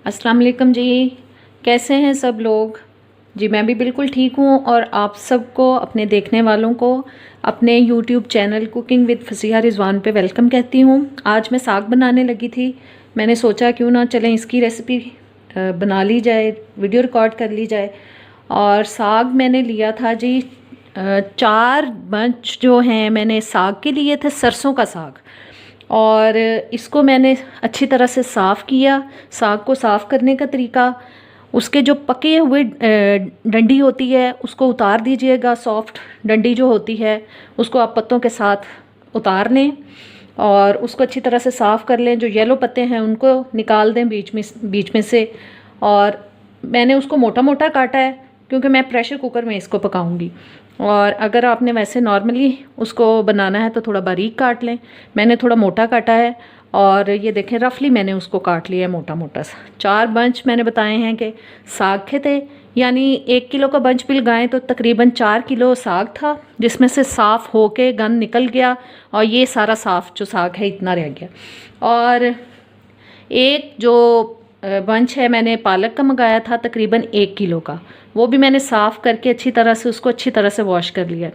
अस्सलाम वालेकुम जी। कैसे हैं सब लोग? जी मैं भी बिल्कुल ठीक हूँ और आप सबको, अपने देखने वालों को, अपने YouTube channel cooking with Fasiha Rizwan पे वेलकम कहती हूँ। आज मैं साग बनाने लगी थी। मैंने सोचा क्यों ना चलें इसकी रेसिपी बना ली जाए, वीडियो रिकॉर्ड कर ली जाए। और साग मैंने लिया था जी 4 बंच जो हैं मैंने साग के लिए थे, सरसों का साग। और इसको मैंने अच्छी तरह से साफ़ किया। साग को साफ़ करने का तरीका, उसके जो पके हुए डंडी होती है उसको उतार दीजिएगा। सॉफ्ट डंडी जो होती है उसको आप पत्तों के साथ उतार लें और उसको अच्छी तरह से साफ़ कर लें। जो येलो पत्ते हैं उनको निकाल दें बीच में से। और मैंने उसको मोटा मोटा काटा है क्योंकि मैं प्रेशर कुकर में इसको पकाऊंगी। और अगर आपने वैसे नॉर्मली उसको बनाना है तो थोड़ा बारीक काट लें। मैंने थोड़ा मोटा काटा है और ये देखें रफली मैंने उसको काट लिया है मोटा मोटा सा। 4 बंच मैंने बताए हैं कि साग के थे, यानी 1 किलो का बंच भी लगाएं तो तकरीबन 4 किलो साग था, जिसमें से साफ़ होके गंद निकल गया और ये सारा साफ़ जो साग है इतना रह गया। और एक जो बंच है मैंने पालक का मंगाया था तकरीबन 1 किलो का, वो भी मैंने साफ़ करके अच्छी तरह से उसको अच्छी तरह से वॉश कर लिया।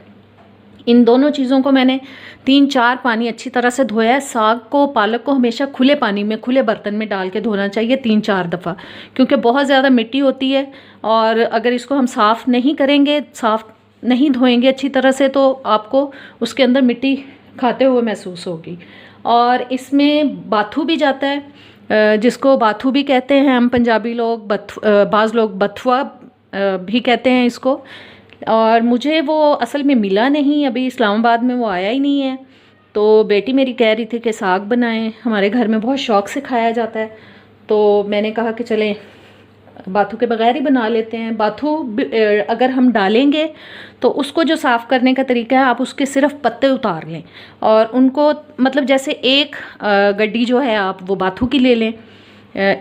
इन दोनों चीज़ों को मैंने 3-4 पानी अच्छी तरह से धोया है। साग को, पालक को हमेशा खुले पानी में, खुले बर्तन में डाल के धोना चाहिए 3-4 दफ़ा, क्योंकि बहुत ज़्यादा मिट्टी होती है और अगर इसको हम साफ़ नहीं करेंगे, साफ़ नहीं धोएंगे अच्छी तरह से तो आपको उसके अंदर मिट्टी खाते हुए महसूस होगी। और इसमें बाथू भी जाता है, जिसको बाथू भी कहते हैं हम पंजाबी लोग, बाज़ लोग बथुआ भी कहते हैं इसको। और मुझे वो असल में मिला नहीं, अभी इस्लामाबाद में वो आया ही नहीं है। तो बेटी मेरी कह रही थी कि साग बनाएं, हमारे घर में बहुत शौक़ से खाया जाता है। तो मैंने कहा कि चलें बाथू के बगैर ही बना लेते हैं। बाथू अगर हम डालेंगे तो उसको जो साफ़ करने का तरीका है, आप उसके सिर्फ पत्ते उतार लें और उनको, मतलब जैसे एक गड्डी जो है आप वो बाथू की ले लें।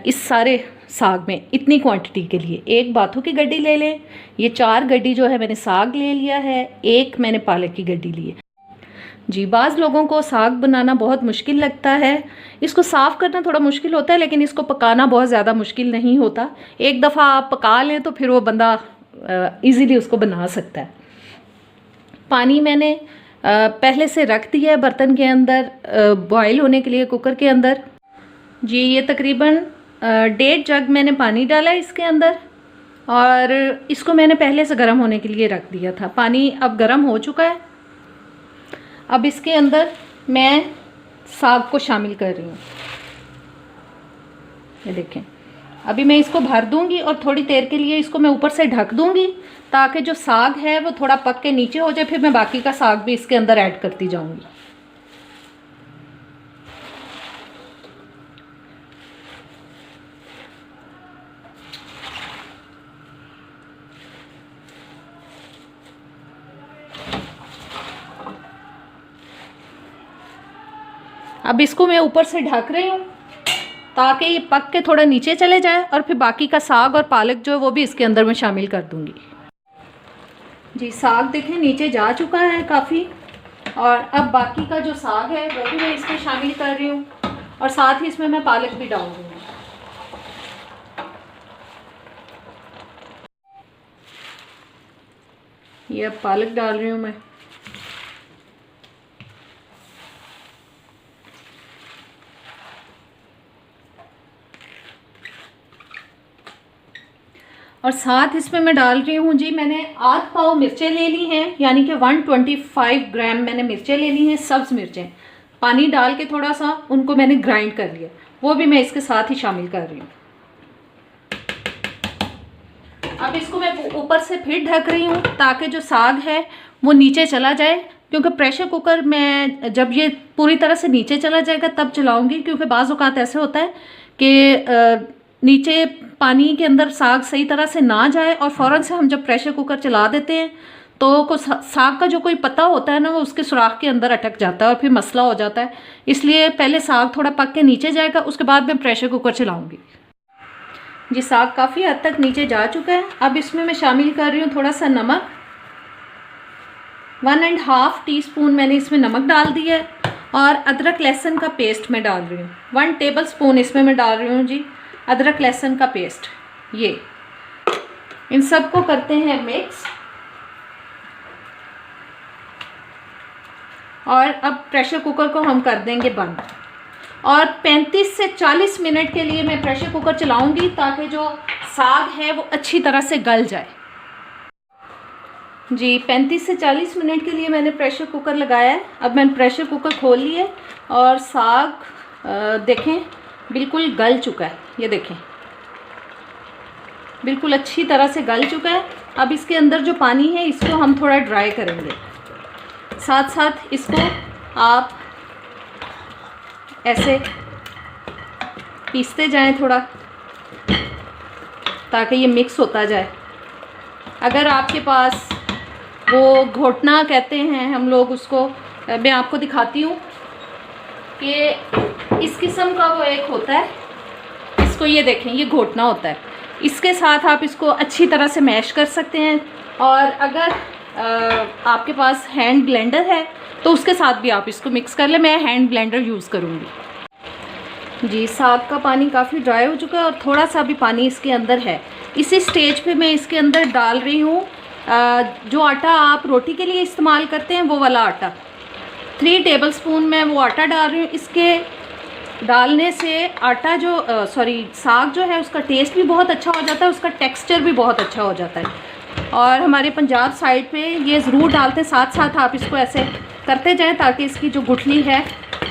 इस सारे साग में इतनी क्वांटिटी के लिए एक बाथू की गड्डी ले लें। ये 4 गड्डी जो है मैंने साग ले लिया है, एक मैंने पालक की गड्डी ली है। जी बाज़ लोगों को साग बनाना बहुत मुश्किल लगता है, इसको साफ़ करना थोड़ा मुश्किल होता है, लेकिन इसको पकाना बहुत ज़्यादा मुश्किल नहीं होता। एक दफ़ा आप पका लें तो फिर वो बंदा इजीली उसको बना सकता है। पानी मैंने पहले से रख दिया है बर्तन के अंदर बॉयल होने के लिए, कुकर के अंदर। जी ये तकरीबन 1.5 जग मैंने पानी डाला है इसके अंदर और इसको मैंने पहले से गर्म होने के लिए रख दिया था। पानी अब गर्म हो चुका है। अब इसके अंदर मैं साग को शामिल कर रही हूँ। ये देखें, अभी मैं इसको भर दूंगी और थोड़ी देर के लिए इसको मैं ऊपर से ढक दूंगी ताकि जो साग है वो थोड़ा पक के नीचे हो जाए। फिर मैं बाकी का साग भी इसके अंदर ऐड करती जाऊंगी। अब इसको मैं ऊपर से ढक रही हूँ ताकि ये पक के थोड़ा नीचे चले जाए और फिर बाकी का साग और पालक जो है वो भी इसके अंदर मैं शामिल कर दूँगी। जी साग देखें नीचे जा चुका है काफ़ी, और अब बाकी का जो साग है वो भी मैं इसमें शामिल कर रही हूँ और साथ ही इसमें मैं पालक भी डाल दूँगी। ये अब पालक डाल रही हूँ मैं। और साथ इसमें मैं डाल रही हूँ जी, मैंने आध पाव मिर्चें ले ली हैं, यानी कि 125 ग्राम मैंने मिर्चें ले ली हैं, सब्ज़ मिर्चें। पानी डाल के थोड़ा सा उनको मैंने ग्राइंड कर लिया, वो भी मैं इसके साथ ही शामिल कर रही हूँ। अब इसको मैं ऊपर से फिर ढक रही हूँ ताकि जो साग है वो नीचे चला जाए, क्योंकि प्रेशर कुकर में जब ये पूरी तरह से नीचे चला जाएगा तब चलाऊँगी, क्योंकि बाज़ औक़ात ऐसे होता है कि नीचे पानी के अंदर साग सही तरह से ना जाए और फ़ौरन से हम जब प्रेशर कुकर चला देते हैं तो साग का जो कोई पत्ता होता है ना वो उसके सुराख के अंदर अटक जाता है और फिर मसला हो जाता है। इसलिए पहले साग थोड़ा पक के नीचे जाएगा, उसके बाद मैं प्रेशर कुकर चलाऊँगी। जी साग काफ़ी हद तक नीचे जा चुका है। अब इसमें मैं शामिल कर रही हूँ थोड़ा सा नमक, 1.5 टीस्पून मैंने इसमें नमक डाल दिया है। और अदरक लहसुन का पेस्ट मैं डाल रही हूँ 1 टेबल स्पून इसमें मैं डाल रही हूँ जी। अदरक लहसुन का पेस्ट, ये इन सब को करते हैं मिक्स। और अब प्रेशर कुकर को हम कर देंगे बंद और 35 से 40 मिनट के लिए मैं प्रेशर कुकर चलाऊंगी ताकि जो साग है वो अच्छी तरह से गल जाए। जी 35 से 40 मिनट के लिए मैंने प्रेशर कुकर लगाया है। अब मैंने प्रेशर कुकर खोल लिया और साग देखें बिल्कुल गल चुका है, ये देखें बिल्कुल अच्छी तरह से गल चुका है। अब इसके अंदर जो पानी है इसको हम थोड़ा ड्राई करेंगे, साथ साथ इसको आप ऐसे पीसते जाएं थोड़ा ताकि ये मिक्स होता जाए। अगर आपके पास वो घोटना कहते हैं हम लोग उसको, मैं आपको दिखाती हूँ कि इस किस्म का वो एक होता है, इसको ये देखें ये घोटना होता है, इसके साथ आप इसको अच्छी तरह से मैश कर सकते हैं। और अगर आपके पास हैंड ब्लेंडर है तो उसके साथ भी आप इसको मिक्स कर लें। मैं हैंड ब्लेंडर यूज़ करूँगी। जी साग का पानी काफ़ी ड्राई हो चुका है और थोड़ा सा भी पानी इसके अंदर है। इसी स्टेज पे मैं इसके अंदर डाल रही हूँ जो आटा आप रोटी के लिए इस्तेमाल करते हैं वो वाला आटा, 3 टेबलस्पून मैं वो आटा डाल रही हूँ। इसके डालने से आटा जो साग जो है उसका टेस्ट भी बहुत अच्छा हो जाता है, उसका टेक्सचर भी बहुत अच्छा हो जाता है। और हमारे पंजाब साइड पे ये ज़रूर डालते हैं। साथ साथ आप इसको ऐसे करते जाएं ताकि इसकी जो गुठली है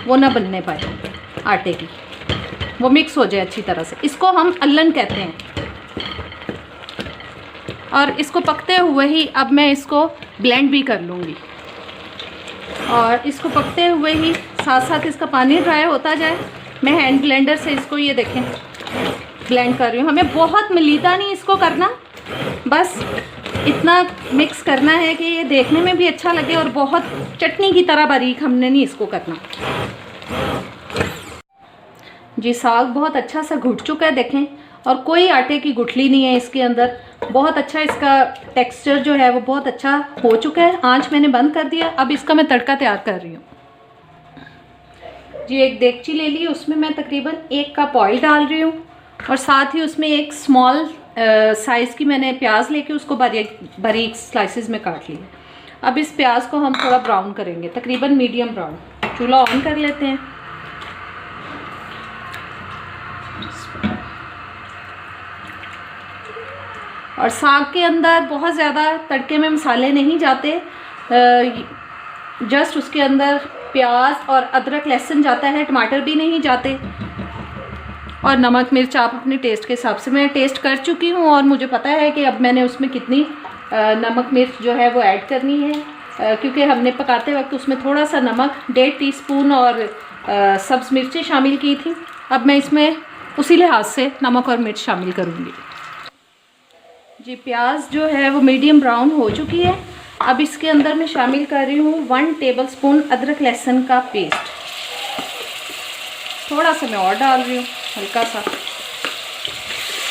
वो ना बनने पाए आटे की, वो मिक्स हो जाए अच्छी तरह से। इसको हम अल्लन कहते हैं। और इसको पकते हुए ही अब मैं इसको ब्लेंड भी कर लूँगी और इसको पकते हुए ही साथ साथ इसका पानी ड्राई होता जाए। मैं हैंड ब्लेंडर से इसको ये देखें ब्लेंड कर रही हूँ। हमें बहुत मलीदा नहीं इसको करना, बस इतना मिक्स करना है कि ये देखने में भी अच्छा लगे और बहुत चटनी की तरह बारीक हमने नहीं इसको करना। जी साग बहुत अच्छा सा घुट चुका है देखें, और कोई आटे की गुठली नहीं है इसके अंदर। बहुत अच्छा इसका टेक्सचर जो है वो बहुत अच्छा हो चुका है। आंच मैंने बंद कर दिया। अब इसका मैं तड़का तैयार कर रही हूँ। जी एक देगची ले ली, उसमें मैं तकरीबन 1 कप ऑयल डाल रही हूँ और साथ ही उसमें एक स्मॉल साइज़ की मैंने प्याज लेके उसको बारीक स्लाइसेस में काट लिया। अब इस प्याज को हम थोड़ा ब्राउन करेंगे, तकरीबन मीडियम ब्राउन। चूल्हा ऑन कर लेते हैं। और साग के अंदर बहुत ज़्यादा तड़के में मसाले नहीं जाते, जस्ट उसके अंदर प्याज और अदरक लहसुन जाता है, टमाटर भी नहीं जाते। और नमक मिर्च आप अपने टेस्ट के हिसाब से, मैं टेस्ट कर चुकी हूँ और मुझे पता है कि अब मैंने उसमें कितनी नमक मिर्च जो है वो ऐड करनी है, क्योंकि हमने पकाते वक्त उसमें थोड़ा सा नमक 1.5 टीस्पून और सब्ज़ मिर्चें शामिल की थी। अब मैं इसमें उसी लिहाज से नमक और मिर्च शामिल करूँगी। जी प्याज जो है वो मीडियम ब्राउन हो चुकी है। अब इसके अंदर मैं शामिल कर रही हूँ 1 टेबलस्पून अदरक लहसुन का पेस्ट। थोड़ा सा मैं और डाल रही हूँ, हल्का सा,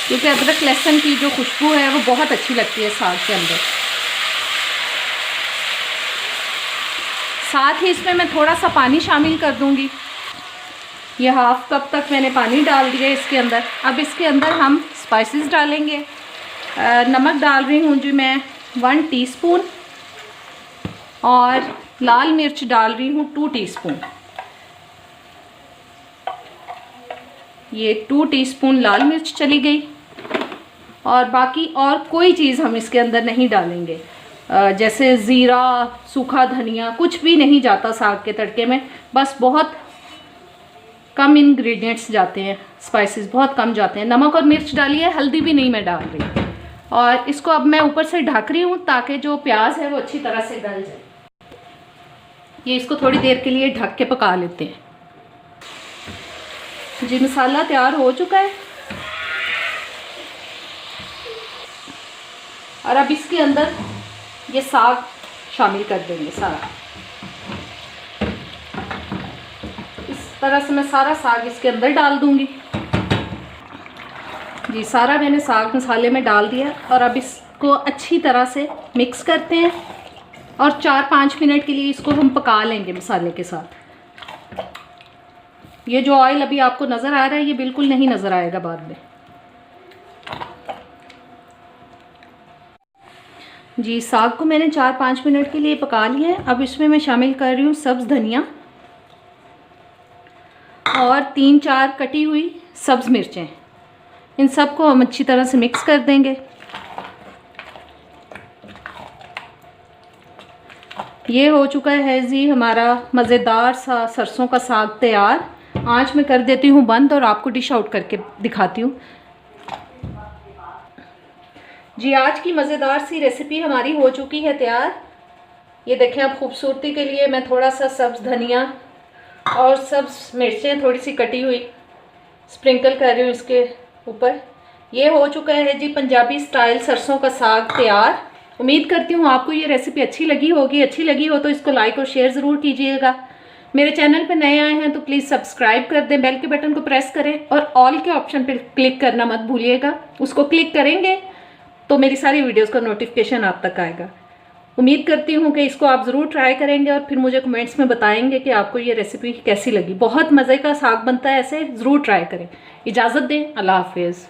क्योंकि अदरक लहसुन की जो खुशबू है वो बहुत अच्छी लगती है साग के अंदर। साथ ही इसमें मैं थोड़ा सा पानी शामिल कर दूँगी। ये 1/2 कप तक मैंने पानी डाल दिया इसके अंदर। अब इसके अंदर हम स्पाइसेस डालेंगे। नमक डाल रही हूँ जी मैं 1 टीस्पून और लाल मिर्च डाल रही हूँ 2 टीस्पून। ये 2 टीस्पून लाल मिर्च चली गई। और बाकी और कोई चीज़ हम इसके अंदर नहीं डालेंगे, जैसे ज़ीरा, सूखा धनिया, कुछ भी नहीं जाता साग के तड़के में। बस बहुत कम इंग्रेडिएंट्स जाते हैं, स्पाइसेस बहुत कम जाते हैं। नमक और मिर्च डालिए, हल्दी भी नहीं मैं डाल रही। और इसको अब मैं ऊपर से ढक रही हूँ ताकि जो प्याज है वो अच्छी तरह से गल जाए। ये इसको थोड़ी देर के लिए ढक के पका लेते हैं। जी मसाला तैयार हो चुका है और अब इसके अंदर ये साग शामिल कर देंगे सारा। इस तरह से मैं सारा साग इसके अंदर डाल दूंगी। जी सारा मैंने साग मसाले में डाल दिया और अब इसको अच्छी तरह से मिक्स करते हैं और 4-5 मिनट के लिए इसको हम पका लेंगे मसाले के साथ। ये जो ऑयल अभी आपको नज़र आ रहा है ये बिल्कुल नहीं नज़र आएगा बाद में। जी साग को मैंने 4-5 मिनट के लिए पका लिया है। अब इसमें मैं शामिल कर रही हूँ सब्ज़ धनिया और 3-4 कटी हुई सब्ज़ मिर्चें। इन सब को हम अच्छी तरह से मिक्स कर देंगे। ये हो चुका है जी हमारा मज़ेदार सा सरसों का साग तैयार। आँच मैं कर देती हूँ बंद और आपको डिश आउट करके दिखाती हूँ। जी आज की मज़ेदार सी रेसिपी हमारी हो चुकी है तैयार। ये देखें, अब खूबसूरती के लिए मैं थोड़ा सा सब्ज़ धनिया और सब्ज़ मिर्चें थोड़ी सी कटी हुई स्प्रिंकल कर रही हूँ इसके ऊपर। ये हो चुका है जी पंजाबी स्टाइल सरसों का साग तैयार। उम्मीद करती हूँ आपको ये रेसिपी अच्छी लगी होगी। अच्छी लगी हो तो इसको लाइक और शेयर ज़रूर कीजिएगा। मेरे चैनल पर नए आए हैं तो प्लीज़ सब्सक्राइब कर दें, बेल के बटन को प्रेस करें और ऑल के ऑप्शन पर क्लिक करना मत भूलिएगा। उसको क्लिक करेंगे तो मेरी सारी वीडियोस का नोटिफिकेशन आप तक आएगा। उम्मीद करती हूँ कि इसको आप ज़रूर ट्राई करेंगे और फिर मुझे कमेंट्स में बताएंगे कि आपको ये रेसिपी कैसी लगी। बहुत मज़े का साग बनता है, ऐसे ज़रूर ट्राई करें। इजाज़त दें, अल्लाह हाफिज़।